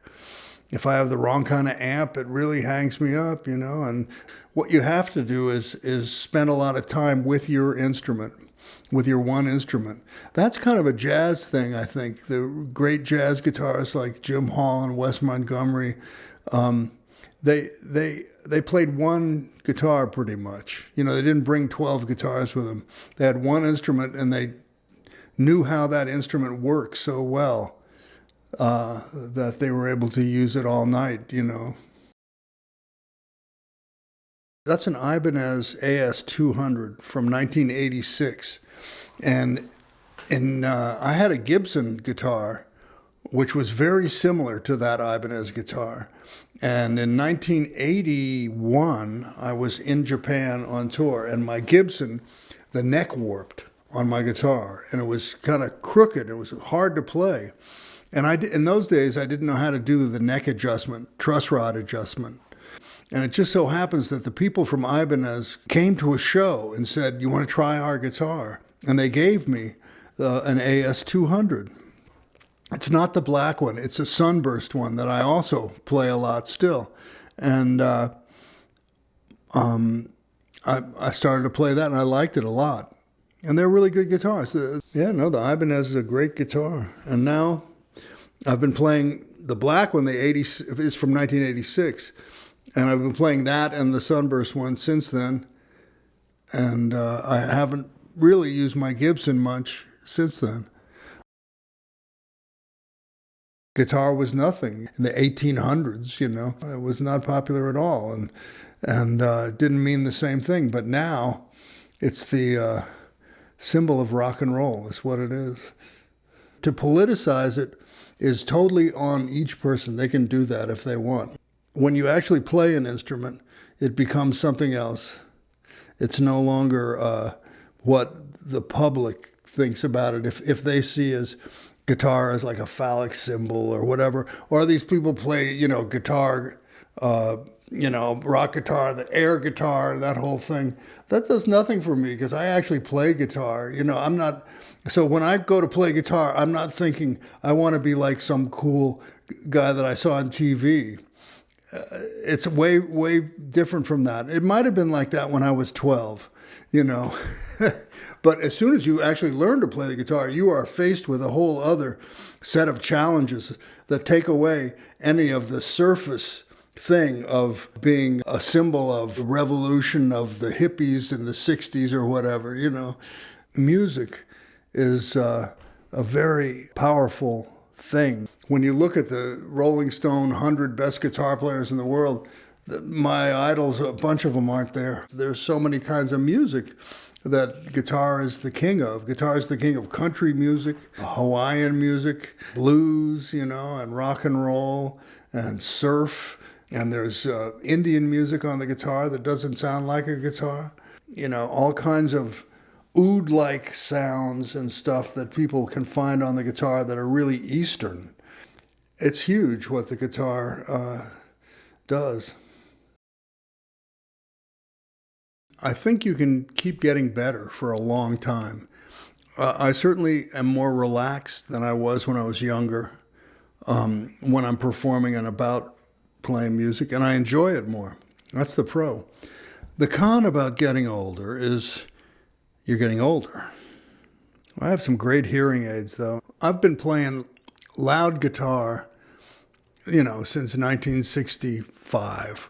If I have the wrong kind of amp, it really hangs me up, and what you have to do is spend a lot of time with your instrument, with your one instrument. That's kind of a jazz thing, I think. The great jazz guitarists like Jim Hall and Wes Montgomery, they played one guitar pretty much. They didn't bring 12 guitars with them. They had one instrument, and they knew how that instrument worked so well that they were able to use it all night, That's an Ibanez AS200 from 1986. And I had a Gibson guitar, which was very similar to that Ibanez guitar. And in 1981, I was in Japan on tour, and my Gibson, the neck warped on my guitar, and it was kind of crooked. It was hard to play. And in those days, I didn't know how to do the neck adjustment, truss rod adjustment. And it just so happens that the people from Ibanez came to a show and said, "You want to try our guitar?" And they gave me an AS200. It's not the black one. It's a sunburst one that I also play a lot still. And I started to play that, and I liked it a lot. And they're really good guitars. The Ibanez is a great guitar. And now I've been playing the black one, is from 1986. And I've been playing that and the sunburst one since then. And I haven't really used my Gibson much since then. Guitar was nothing in the 1800s, It was not popular at all. And it didn't mean the same thing. But now it's the symbol of rock and roll, is what it is. To politicize it is totally on each person. They can do that if they want. When you actually play an instrument, it becomes something else. It's no longer what the public thinks about it. If they see guitar as like a phallic symbol or whatever, or these people play, guitar, rock guitar, the air guitar, that whole thing, that does nothing for me because I actually play guitar. I'm not. So when I go to play guitar, I'm not thinking I want to be like some cool guy that I saw on TV. It's way, way different from that. It might have been like that when I was 12, But as soon as you actually learn to play the guitar, you are faced with a whole other set of challenges that take away any of the surface thing of being a symbol of the revolution of the hippies in the 60s or whatever, Music is a very powerful thing. When you look at the Rolling Stone 100 best guitar players in the world, my idols, a bunch of them aren't there. There's so many kinds of music that guitar is the king of. Guitar is the king of country music, Hawaiian music, blues, and rock and roll and surf. And there's Indian music on the guitar that doesn't sound like a guitar. All kinds of oud-like sounds and stuff that people can find on the guitar that are really Eastern. It's huge what the guitar does. I think you can keep getting better for a long time. I certainly am more relaxed than I was when I was younger, when I'm performing and about playing music, and I enjoy it more. That's the pro. The con about getting older is you're getting older. I have some great hearing aids, though. I've been playing loud guitar, since 1965.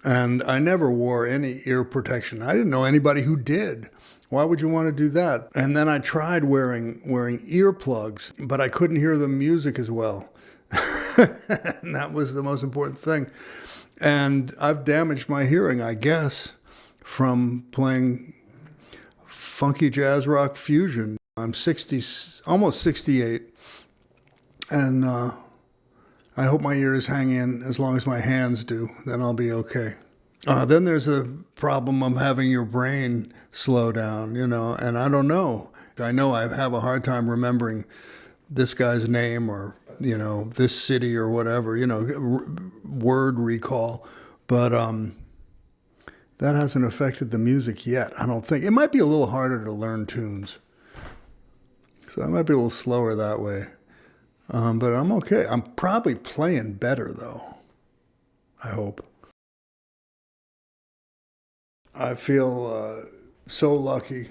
And I never wore any ear protection. I didn't know anybody who did. Why would you want to do that? And then I tried wearing earplugs, but I couldn't hear the music as well. And that was the most important thing. And I've damaged my hearing, I guess, from playing funky jazz rock fusion. I'm 60, almost 68, and I hope my ears hang in as long as my hands do. Then I'll be okay. Then there's a problem of having your brain slow down, and I don't know. I know I have a hard time remembering this guy's name or, this city or whatever, word recall. But that hasn't affected the music yet, I don't think. It might be a little harder to learn tunes. So I might be a little slower that way. But I'm okay. I'm probably playing better, though. I hope. I feel so lucky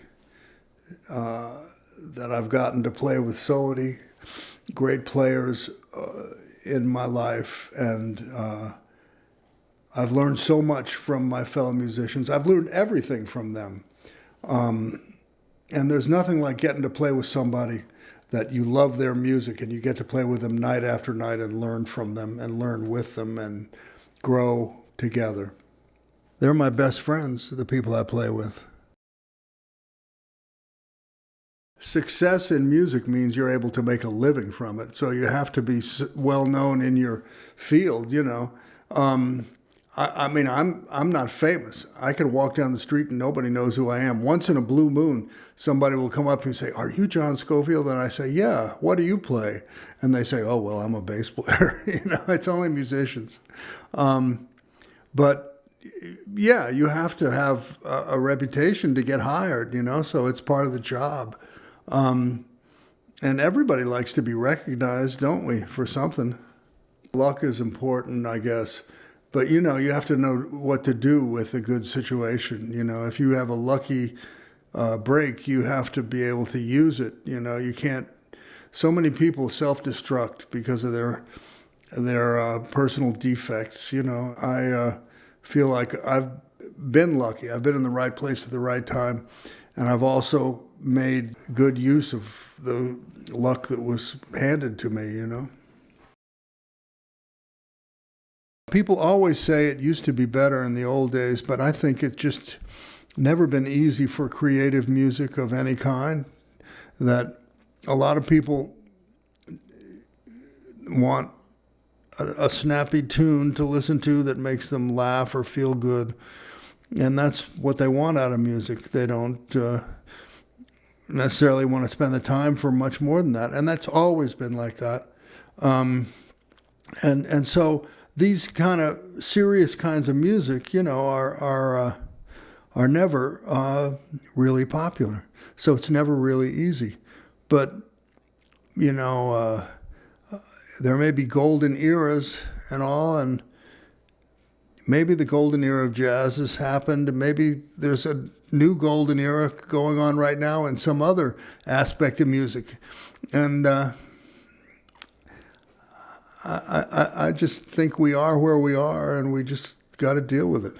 that I've gotten to play with so many great players in my life, and I've learned so much from my fellow musicians. I've learned everything from them. And there's nothing like getting to play with somebody that you love their music and you get to play with them night after night and learn from them and learn with them and grow together. They're my best friends, the people I play with. Success in music means you're able to make a living from it, so you have to be well known in your field, I mean, I'm not famous. I can walk down the street and nobody knows who I am. Once in a blue moon, somebody will come up to me and say, "Are you John Scofield?" And I say, "Yeah, what do you play?" And they say, "Oh, well, I'm a bass player." It's only musicians. But yeah, you have to have a reputation to get hired, so it's part of the job. And everybody likes to be recognized, don't we, for something? Luck is important, I guess. But, you have to know what to do with a good situation. If you have a lucky break, you have to be able to use it. You can't. So many people self-destruct because of their personal defects. I feel like I've been lucky. I've been in the right place at the right time. And I've also made good use of the luck that was handed to me, People always say it used to be better in the old days, but I think it's just never been easy for creative music of any kind, that a lot of people want a snappy tune to listen to that makes them laugh or feel good, and that's what they want out of music. They don't necessarily want to spend the time for much more than that, and that's always been like that. And so these kind of serious kinds of music, are never really popular. So it's never really easy. But, there may be golden eras and all, and maybe the golden era of jazz has happened. Maybe there's a new golden era going on right now in some other aspect of music. And I just think we are where we are, and we just got to deal with it.